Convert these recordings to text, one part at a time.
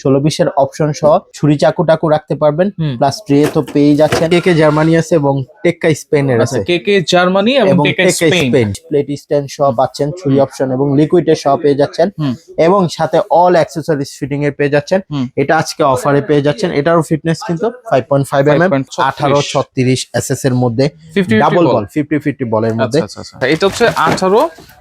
16-20 এর অপশন সহ ছুরি চাকু টাকু রাখতে পারবেন, প্লাস ট্রে তো পেয়ে যাচ্ছেন। কেকে জার্মানি আছে এবং টেক্কা স্পেনের আছে। কেকে জার্মানি এবং টেক্কা স্পেন। প্লেট স্ট্যান্ড সহ পাচ্ছেন, ছুরি অপশন এবং লিকুইডের সহ পেয়ে যাচ্ছেন, এবং সাথে অল অ্যাকসেসরিজ ফিটিং এর পেয়ে যাচ্ছেন। এটা আজকে অফারে পেয়ে যাচ্ছেন। এটারও ফিটনেস কিন্তু 5.5 mm 18-36 এসএস এর মধ্যে, ডাবল বল 50-50 বলের মধ্যে। এটা হচ্ছে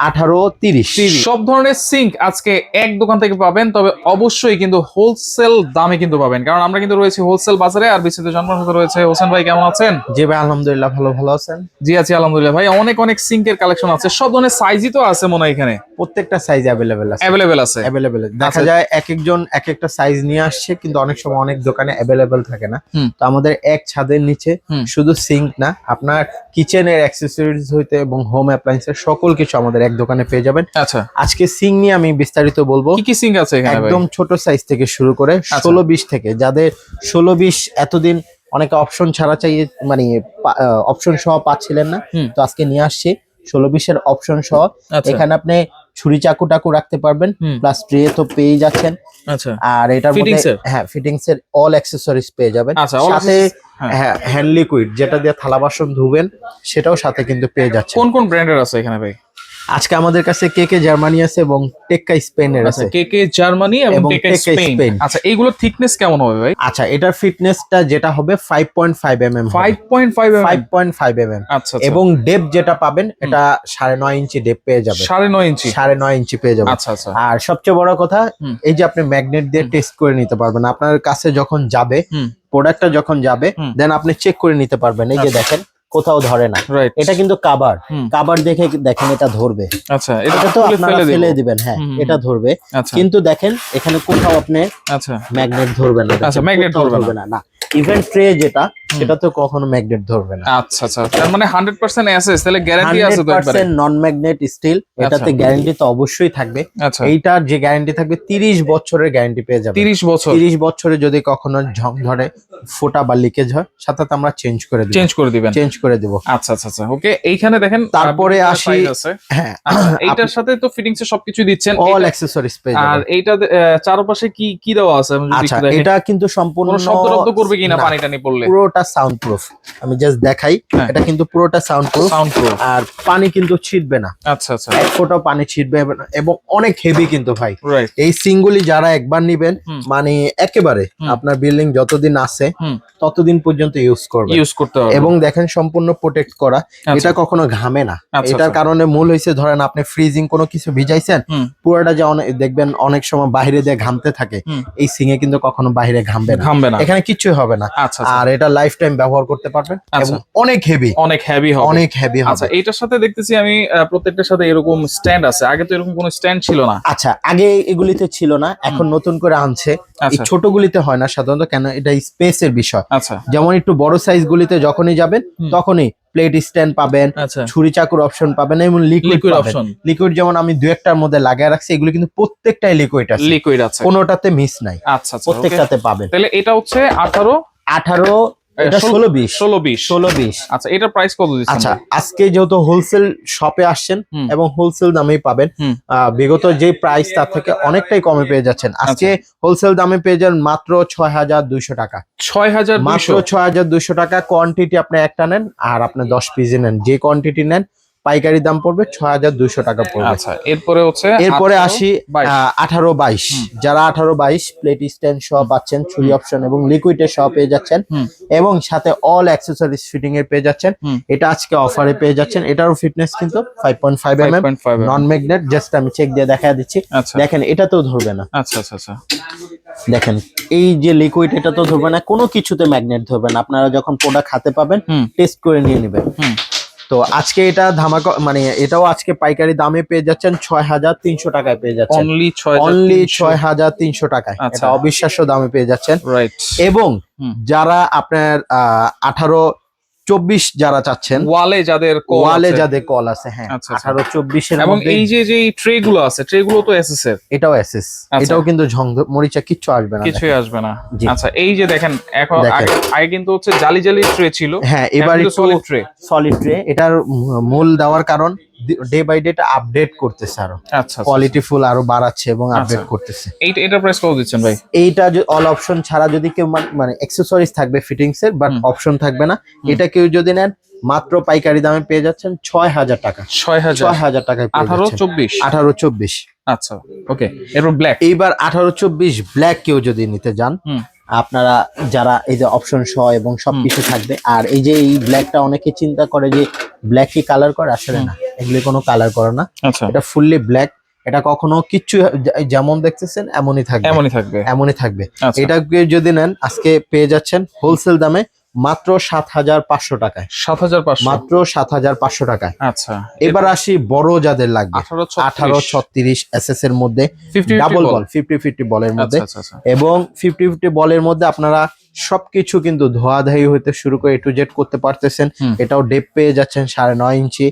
18-30 সব ধরনের সিঙ্ক আজকে এক দোকান থেকে পাবেন, তবে অবশ্যই কিন্তু হোলসেল দামে কিন্তু পাবেন, কারণ আমরা কিন্তু রয়েছি হোলসেল বাজারে। আর বিস্তারিত জানার সাথে রয়েছে হোসেন ভাই। কেমন আছেন? জি ভাই, আলহামদুলিল্লাহ ভালো আছেন? জি আছি আলহামদুলিল্লাহ ভাই। অনেক সিঙ্কের কালেকশন আছে, সব ধরনের সাইজই তো আছে মনে হয় এখানে। প্রত্যেকটা সাইজ অ্যাভেলেবেল আছে। দেখা যায় এক একজন এক একটা সাইজ নিয়ে আসছে, কিন্তু অনেক সময় অনেক দোকানে অ্যাভেলেবেল থাকে না। তো আমাদের এক ছাদের নিচে শুধু সিঙ্ক না, আপনার কিচেনের অ্যাক্সেসরিজ হইতে এবং হোম অ্যাপ্লায়েন্সের সকল কিছু আমাদের এক দোকানে পেয়ে যাবেন। আচ্ছা, আজকে সিঙ্ক নিয়ে আমি বিস্তারিত বলবো। কি সিঙ্ক আছে এখানে? একদম ছোট সাইজ থেকে শুরু করে 16-20 থেকে, যাদের 16-20 এতদিন অনেকে অপশন ছাড়া চাই, মানে অপশন সহ পাচ্ছিলেন না, তো আজকে নিয়ে আসছি 16-20 এর অপশন সহ। এখানে আপনি ছুরি চাকু টাকু রাখতে পারবেন, প্লাস ট্রে তো পেয়ে যাচ্ছেন। আচ্ছা, আর এটার মধ্যে ফিটিংস এর অল অ্যাকসেসরিজ পেয়ে যাবেন। সাথে হ্যান্ড লিকুইড যেটা দিয়ে থালা বাসন ধুবেন, সেটাও সাথে কিন্তু পেয়ে যাচ্ছে। কোন ব্র্যান্ডের আছে এখানে ভাই? আজকে আমাদের কাছে কেকে জার্মানি আছে এবং টেক্কা স্পেনের আছে। কেকে জার্মানি এবং টেক্কা স্পেন। আচ্ছা, এইগুলোর থিকনেস কেমন হবে ভাই? আচ্ছা, এটার ফিটনেসটা যেটা হবে 5.5 mm 5.5 mm। আচ্ছা, এবং ডেপ যেটা পাবেন এটা 9.5 ইঞ্চি ডেপ পেয়ে যাবেন। 9.5 ইঞ্চি পেয়ে যাবেন। আচ্ছা। আর সবচেয়ে বড় কথা, এই যে আপনি ম্যাগনেট দিয়ে টেস্ট করে নিতে পারবেন। আপনার কাছে যখন যাবে প্রোডাক্টটা, যখন যাবে দেন আপনি চেক করে নিতে পারবেন। এই যে দেখেন, কোথাও ধরে না। এটা কিন্তু কাবার দেখে দেখেন এটা ধরবে। আচ্ছা, এটা তো আপনারা ফেলে দিবেন, হ্যাঁ এটা ধরবে। কিন্তু দেখেন এখানে কোথাও আপনি ম্যাগনেট ধরবে না। আচ্ছা, ম্যাগনেট ধরবে না। না, ইভেন ট্রে যেটা, সেটা তো কখনো ম্যাগনেট ধরবে না। আচ্ছা, তার মানে 100% এসএস, তাহলে গ্যারান্টি আছে তো একবারে? 100% নন ম্যাগনেট স্টিল, এটাতে গ্যারান্টি তো অবশ্যই থাকবে। এইটার যে গ্যারান্টি থাকবে 30 বছরের গ্যারান্টি পেয়ে যাবেন। 30 বছরে যদি কখনো ঝং ধরে, ফোটা বা লিকেজ হয়, সাথে আমরা চেঞ্জ করে দিব। আচ্ছা, ওকে। এইখানে দেখেন, তারপরে আসি, হ্যাঁ এইটার সাথে তো ফিটিংস এ সবকিছু দিচ্ছেন, অল অ্যাকসেসরিজ পেয়ে যাবেন। আর এইটা চারপাশে কি দেওয়া আছে? আচ্ছা, এটা কিন্তু সম্পূর্ণ শব্দ করবে কিনা পানি টানি পড়লে? পুরোটা সাউন্ড প্রুফ। আমি জাস্ট দেখাই, এটা কিন্তু পুরোটা সাউন্ড প্রুফ, আর পানি কিন্তু ছিটবে না। আচ্ছা, এক ফোঁটাও পানি ছিটবে না, এবং অনেক হেভি কিন্তু ভাই। এই সিঙ্গুলি যারা একবার নিবেন, মানে একেবারে আপনার বিল্ডিং যতদিন আছে ততদিন পর্যন্ত ইউজ করতে হবে। এবং দেখেন সম্পূর্ণ প্রোটেক্ট করা, এটা কখনো ঘামে না। এটার কারণে মূল হইছে, ধরেন আপনি ফ্রিজিং কোনো কিছু ভিজাইছেন, পুরোটা যে দেখবেন অনেক সময় বাইরে দিয়ে ঘামতে থাকে, এই সিঙ্গে কিন্তু কখনো বাইরে ঘামবে না, এখানে কিছুই হবে না। আর এটা লাইফ টাইম ব্যবহার করতে পারবেন, এবং অনেক হেভি হবে। আচ্ছা, এইটার সাথে দেখতেছি আমি প্রত্যেকটার সাথে এরকম স্ট্যান্ড আছে। আগে তো এরকম কোনো স্ট্যান্ড ছিল না। আচ্ছা, আগে এগুলিতে ছিল না, এখন নতুন করে আনছে। এই ছোটগুলিতে হয় না সাধারণত, কেন এটা স্পেসের বিষয়। যেমন একটু বড় সাইজ গুলিতে যখনই যাবেন, তখনই প্লেট স্ট্যান্ড পাবেন, ছুরি চাকুর অপশন পাবেন, এবং লিকুইড অপশন। লিকুইড যেমন আমি 2-1টার মধ্যে লাগায় রাখছি, এগুলো কিন্তু প্রত্যেকটাই লিকুইড আছে, কোনোটাতে মিস নাই। আচ্ছা, প্রত্যেকটাতে পাবেন। তাহলে এটা হচ্ছে 18 এটা 16-20। আচ্ছা, এটার প্রাইস কত দিচ্ছেন? আচ্ছা, আজকে যেহেতু হোলসেল শপে আসছেন এবং হোলসেল দামেই পাবেন, বিগত যে প্রাইস তার থেকে অনেকটাই কমে পেয়ে যাচ্ছেন। আজকে হোলসেল দামে পেয়ে যান মাত্র 6200 টাকা। 6200 টাকা। কোয়ান্টিটি আপনি একটা নেন, আর আপনি 10 পিস নেন, যে কোয়ান্টিটি নেন পাইকারি দাম পড়বে 6200 টাকা পড়বে। আচ্ছা, এরপরে আসি 18-22। যারা 18-22 প্লেট স্ট্যান্ড সহ পাচ্ছেন, ছুরি অপশন এবং লিকুইডের সহ পেয়ে যাচ্ছেন, এবং সাথে অল অ্যাকসেসরিজ ফিটিং এর পেয়ে যাচ্ছেন। এটা আজকে অফারে পেয়ে যাচ্ছেন। এটারও ফিটনেস কিন্তু 5.5 mm নন ম্যাগনেট। জাস্ট আমি চেক দিয়ে দেখা দিচ্ছি, দেখেন এটাতেও ধরবে না। আচ্ছা, দেখেন এই যে লিকুইড, এটা তো ধরবে না, কোনো কিছুতে ম্যাগনেট ধরবে না। আপনারা যখন প্রোডাক্ট হাতে পাবেন, টেস্ট করে নিয়ে নেবেন। তো আজকে এটা ধামাকা, মানে এটাও আজকে পাইকারি দামে পেয়ে যাচ্ছেন 6300 টাকায় পেয়ে যাচ্ছেন। অনলি 6300 টাকায়। এটা অবিশ্বাস্য দামে পেয়ে যাচ্ছেন। এবং যারা আপনার 18-24 যারা চাচ্ছেন, ওয়ালে যাদের কল আছে, হ্যাঁ 18-24 এর এবং এই যে ট্রে গুলো আছে, ট্রে গুলো তো এসএস এর। এটাও এসএস, এটাও কিন্তু মরিচা কিচ্ছু আসবে না, কিছুই আসবে না। আচ্ছা, এই যে দেখেন, এখন আগে কিন্তু হচ্ছে জালি ট্রে ছিল, হ্যাঁ এবার একটু সলিড ট্রে। এটার মূল দেওয়ার কারণ ডে বাই ডে আপডেট করতেছে, আরো আচ্ছা কোয়ালিটিফুল আরো বাড়াচ্ছে এবং আপডেট করতেছে। এইটা প্রাইস কত দিচ্ছেন ভাই? এইটা অল অপশন ছাড়া যদি কেউ মানে অ্যাকসেসরিজ থাকবে ফিটিংস এর, বাট অপশন থাকবে না। এটা কেউ যদি নেন মাত্র পাইকারি দামে পেয়ে যাচ্ছেন 6000 টাকা। 6000 টাকায় 18-24। আচ্ছা ওকে। এরপর ব্ল্যাক, এইবার 18-24 ব্ল্যাক কেউ যদি নিতে যান, আপনারা যারা এই যে অপশন সহ এবং সবকিছু থাকবে। আর এই যে এই ব্ল্যাকটা অনেকে চিন্তা করে যে ব্ল্যাক কি কালার করে, আসলে না, এগুলি কোনো কালার করে না। এটা ফুললি ব্ল্যাক। এটা কখনো কিচ্ছু যেমন দেখতেছেন এমনই থাকবে। এটা যদি নেন আজকে পেয়ে যাচ্ছেন হোলসেল দামে মাত্র 7500 টাকায়। 7500, মাত্র 7500 টাকায়। আচ্ছা এবার আসি বড় যাদের লাগবে 18-36 এসএস এর মধ্যে, ডাবল বল 50-50 বলের মধ্যে। এবং 50-50 বলের মধ্যে আপনারা সবকিছু কিন্তু ধোয়াধাই হইতে শুরু করে এ টু জেড করতে পারতেছেন। এটাও ডেপ পেয়ে যাচ্ছেন 9.5 ইঞ্চি,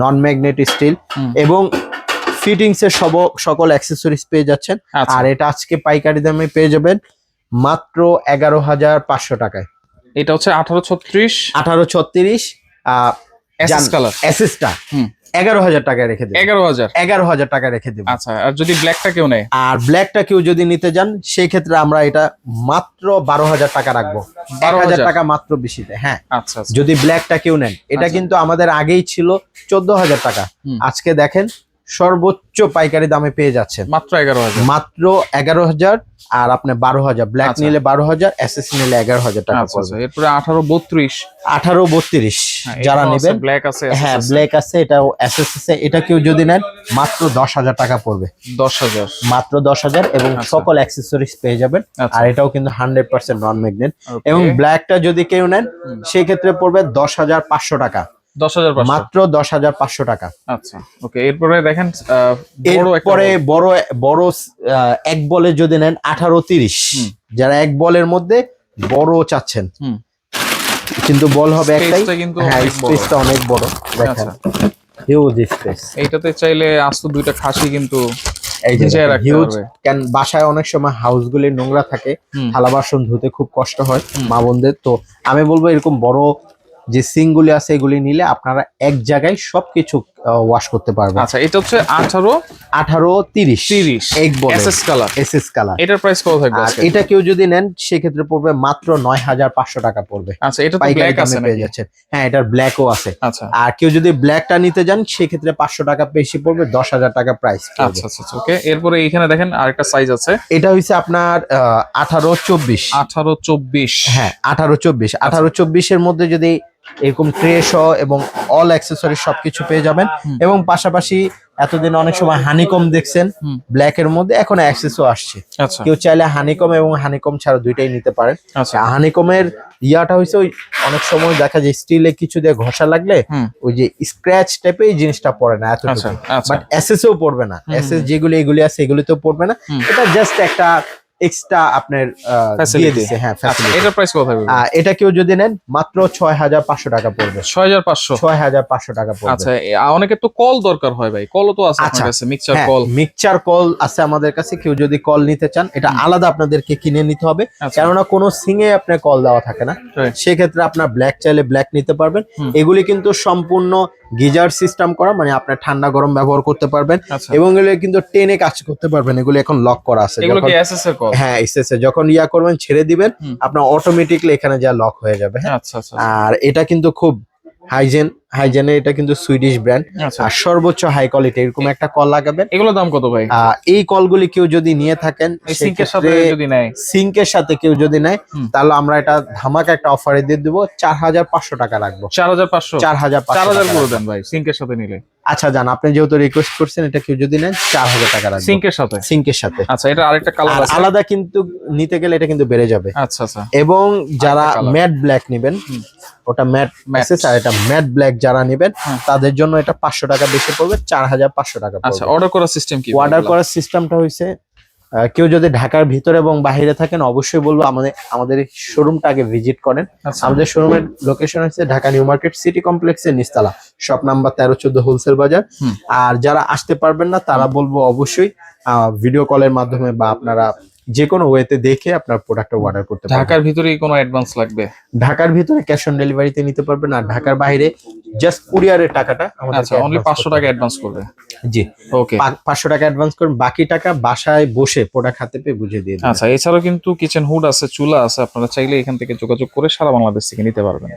নন ম্যাগনেটিক স্টিল এবং ফিটিংস এর সকল অ্যাক্সেসরিজ পেয়ে যাচ্ছেন। আর এটা আজকে পাইকারি দামে পেয়ে যাবেন মাত্র 11500 টাকায়। এটা হচ্ছে 18-36 এসএস কালার, এসএসটা 11000 টাকায় রেখে দেব। 11000 টাকায় রেখে দেব। আচ্ছা, আর যদি ব্ল্যাকটা কেউ নেয়, আর ব্ল্যাকটা কেউ যদি নিতে যান সেই ক্ষেত্রে আমরা এটা মাত্র 12000 টাকা রাখবো। 1000 টাকা মাত্র বেশিতে। হ্যাঁ আচ্ছা, যদি ব্ল্যাকটা কেউ নেন। এটা কিন্তু আমাদের আগেই ছিল 14000 টাকা। আজকে দেখেন সর্বোচ্চ পাইকারি দামে পেয়ে যাচ্ছেন মাত্র 11000। আর আপনি 12000 ব্ল্যাক নিলে 12000, এসএস নিলে 11000 টাকা পড়বে। এরপরে 18-32 যারা নেবেন, ব্ল্যাক আছে, হ্যাঁ ব্ল্যাক আছে, এটাও এসএস আছে। এটা কেউ যদি নেন মাত্র 10000 টাকা পড়বে। 10000, মাত্র 10000 এবং সকল অ্যাকসেসরিজ পেয়ে যাবেন। আর এটাও কিন্তু 100% নন ম্যাগনেট। এবং ব্ল্যাকটা যদি কেউ নেন সেই ক্ষেত্রে পড়বে 10500 টাকা। 10500, মাত্র 10500 টাকা। আচ্ছা ওকে। এরপরে দেখেন বড় এক বলে যদি নেন 18-30, যারা এক বলের মধ্যে বড় চাচ্ছেন, কিন্তু বল হবে একটাই। হ্যাঁ স্পেসটা অনেক বড়, দেখেন হিউজ স্পেস। এইটাতে চাইলে আস্ত দুইটা খাসি কিন্তু হিউজ। কেন বাসায় অনেক সময় হাউসগুলি নোংরা থাকে, থালা বাসন ধুতে খুব কষ্ট হয় মা বোনদের। তো আমি বলবো এরকম বড় যে সিংগুলি আছে এগুলি নিলে আপনারা এক জায়গায় সবকিছু ওয়াশ করতে পারবেন। আচ্ছা, এটা হচ্ছে 18-30 এক বল এসএস কালার। এটার প্রাইস কত থাকবে আজকে? এটা কেউ যদি নেন সেক্ষেত্রে পড়বে মাত্র 9500 টাকা পড়বে। আচ্ছা, এটা তো ব্ল্যাক আছে পেয়ে যাচ্ছেন। হ্যাঁ এটার ব্ল্যাকও আছে। আচ্ছা, আর কেউ যদি ব্ল্যাকটা নিতে যান সেক্ষেত্রে 500 টাকা বেশি পড়বে, 10000 টাকা প্রাইস। আচ্ছা আচ্ছা ওকে। এরপরে এইখানে দেখেন আরেকটা সাইজ আছে। এটা হইছে আপনার 18-24। হ্যাঁ 18-24 এর মধ্যে যদি এরকম ট্রে সহ এবং অল অ্যাকসেসরি সবকিছু পেয়ে যাবেন। এবং পাশাপাশি এতদিন অনেক সময় হানিকম দেখছেন ব্ল্যাক এর মধ্যে, এখন অ্যাক্সেসও আসছে। কেউ চাইলে হানিকম এবং হানিকম ছাড়া দুইটাই নিতে পারেন। হানিকমের ইয়াটা হইছে ওই অনেক সময় দেখা যায় স্টিলে কিছু দিয়ে ঘষা লাগলে ওই যে স্ক্র্যাচ টাইপের এই জিনিসটা পড়ে না এতটুকু, বাট এসএসও পড়বে না। এসএস যেগুলি এগুলি আছে এগুলিতেও পড়বে না। এটা জাস্ট একটা এক্সট্রা আপনার দিয়ে দিছে। হ্যাঁ ফ্যাসিলিটি। এটার প্রাইস কত হবে? এটা কেউ যদি নেন মাত্র 6500 টাকা পড়বে। 6500 টাকা পড়বে। আচ্ছা, অনেকের তো কল দরকার হয় ভাই, কলও তো আছে আপনার কাছে? মিক্সচার কল আছে আমাদের কাছে। কেউ যদি কল নিতে চান এটা আলাদা আপনাদেরকে কিনে নিতে হবে, কেননা কোনো সিঙ্গে আপনার কল দেওয়া থাকে না। সেক্ষেত্রে আপনার ব্ল্যাক চাইলে ব্ল্যাক নিতে পারবেন। এগুলি কিন্তু সম্পূর্ণ গিজার সিস্টেম করা, মানে আপনার ঠান্ডা গরম ব্যবহার করতে পারবেন এবং এগুলো কিন্তু টেনে কাজ করতে পারবেন। এগুলো এখন লক করা আছে। হ্যাঁ এসএসএ যখন ইয়া করবেন ছেড়ে দিবেন আপনার অটোমেটিকলি এখানে যা লক হয়ে যাবে। আর এটা কিন্তু খুব হাইজেনে, এটা কিন্তু সুইডিশ ব্র্যান্ড। আর সর্বোচ্চ হাই কোয়ালিটি এরকম একটা কল লাগাবেন। এগুলোর দাম কত ভাই? এই কলগুলি কেউ যদি নিয়ে থাকেন সিঙ্কের সাথে কেউ যদি নেয় তাহলে আমরা এটা ধামাকা একটা অফারে দিয়ে দেবো, 4500 টাকা রাখবো। 4500 করে দেন ভাই সিঙ্কের সাথে নিলে। আচ্ছা জান, আপনি যেহেতু রিকোয়েস্ট করছেন এটা কেউ যদি নেন 4000 টাকা রাখবো সিঙ্কের সাথে। আচ্ছা, এটা আরেকটা কালার আছে আলাদা, কিন্তু নিতে গেলে এটা কিন্তু বেড়ে যাবে। আচ্ছা আচ্ছা। এবং যারা ম্যাট ব্ল্যাক নেবেন, ওটা ম্যাট এসএস, আর এটা ম্যাট ব্ল্যাক যারা নেবেন তাদের জন্য এটা 500 টাকা বেশি পড়বে, 4500 টাকা পড়বে। আচ্ছা, অর্ডার করার সিস্টেম কি? অর্ডার করার সিস্টেমটা হইছে কেউ যদি ঢাকার ভিতরে এবং বাইরে থাকেন অবশ্যই বলবো আমাদের শোরুমটা আগে ভিজিট করেন। আমাদের শোরুমের লোকেশন হচ্ছে ঢাকা নিউ মার্কেট সিটি কমপ্লেক্সের নিচতলা, শপ নাম্বার 13-14 হোলসেল বাজার। আর যারা আসতে পারবেন না তারা বলবো অবশ্যই ভিডিও কলের মাধ্যমে বা আপনারা যে কোনো ওয়েতে দেখে আপনার প্রোডাক্টটা অর্ডার করতে পারবেন। ঢাকার ভিতরেই কোনো অ্যাডভান্স লাগবে? ঢাকার ভিতরে ক্যাশ অন ডেলিভারিতে নিতে পারবেন, আর ঢাকার বাইরে জাস্ট কুরিয়ারের টাকাটা আচ্ছা, অনলি 500 টাকা অ্যাডভান্স করবে। জি, ওকে, 500 টাকা অ্যাডভান্স করুন, বাকি টাকা বাসায় বসে প্রোডাক্ট হাতে পেয়ে বুঝে দিয়ে দিন। আচ্ছা, এছাড়াও কিন্তু কিচেন হুড আছে, চুলা আছে, আপনারা চাইলে এখান থেকে যোগাযোগ করে সারা বাংলাদেশ থেকে নিতে পারবেন।